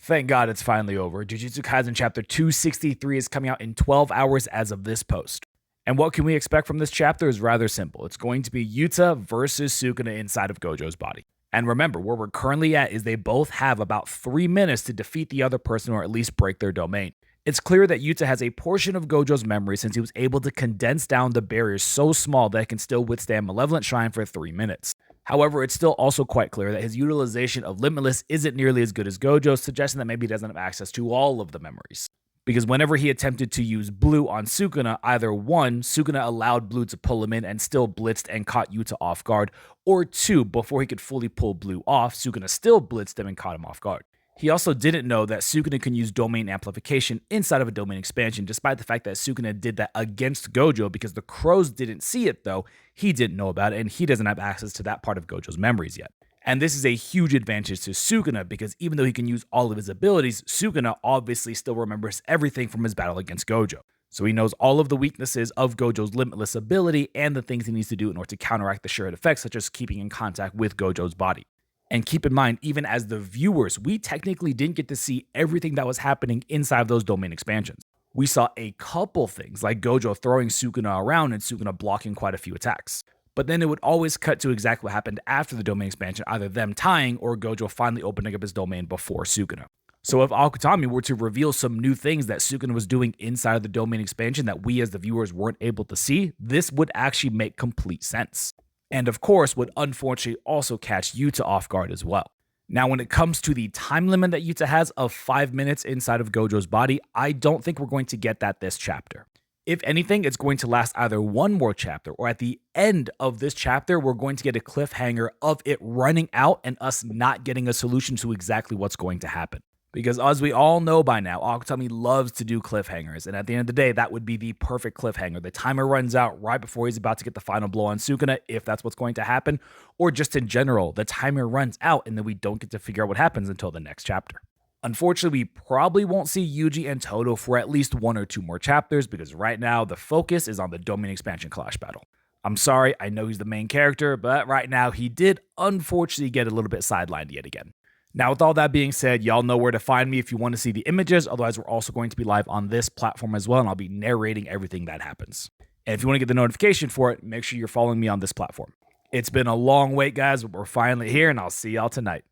Thank God it's finally over. Jujutsu Kaisen Chapter 263 is coming out in 12 hours as of this post. And what can we expect from this chapter is rather simple. It's going to be Yuta versus Sukuna inside of Gojo's body. And remember, where we're currently at is they both have about 3 minutes to defeat the other person or at least break their domain. It's clear that Yuta has a portion of Gojo's memory since he was able to condense down the barriers so small that it can still withstand Malevolent Shrine for 3 minutes. However, it's still also quite clear that his utilization of Limitless isn't nearly as good as Gojo's, suggesting that maybe he doesn't have access to all of the memories. Because whenever he attempted to use Blue on Sukuna, either one, Sukuna allowed Blue to pull him in and still blitzed and caught Yuta off guard, or two, before he could fully pull Blue off, Sukuna still blitzed him and caught him off guard. He also didn't know that Sukuna can use domain amplification inside of a domain expansion, despite the fact that Sukuna did that against Gojo because the crows didn't see it though. He didn't know about it and he doesn't have access to that part of Gojo's memories yet. And this is a huge advantage to Sukuna because even though he can use all of his abilities, Sukuna obviously still remembers everything from his battle against Gojo. So he knows all of the weaknesses of Gojo's limitless ability and the things he needs to do in order to counteract the shared effects, such as keeping in contact with Gojo's body. And keep in mind, even as the viewers, we technically didn't get to see everything that was happening inside of those domain expansions. We saw a couple things, like Gojo throwing Sukuna around and Sukuna blocking quite a few attacks. But then it would always cut to exactly what happened after the domain expansion, either them tying or Gojo finally opening up his domain before Sukuna. So if Akutami were to reveal some new things that Sukuna was doing inside of the domain expansion that we as the viewers weren't able to see, this would actually make complete sense. And of course, would unfortunately also catch Yuta off guard as well. Now, when it comes to the time limit that Yuta has of 5 minutes inside of Gojo's body, I don't think we're going to get that this chapter. If anything, it's going to last either one more chapter, or at the end of this chapter, we're going to get a cliffhanger of it running out and us not getting a solution to exactly what's going to happen. Because as we all know by now, Akutami loves to do cliffhangers, and at the end of the day, that would be the perfect cliffhanger. The timer runs out right before he's about to get the final blow on Sukuna, if that's what's going to happen, or just in general, the timer runs out and then we don't get to figure out what happens until the next chapter. Unfortunately, we probably won't see Yuji and Todo for at least 1 or 2 more chapters, because right now, the focus is on the Domain Expansion Clash battle. I'm sorry, I know he's the main character, but right now, he did unfortunately get a little bit sidelined yet again. Now, with all that being said, y'all know where to find me if you want to see the images. Otherwise, we're also going to be live on this platform as well, and I'll be narrating everything that happens. And if you want to get the notification for it, make sure you're following me on this platform. It's been a long wait, guys, but we're finally here, and I'll see y'all tonight.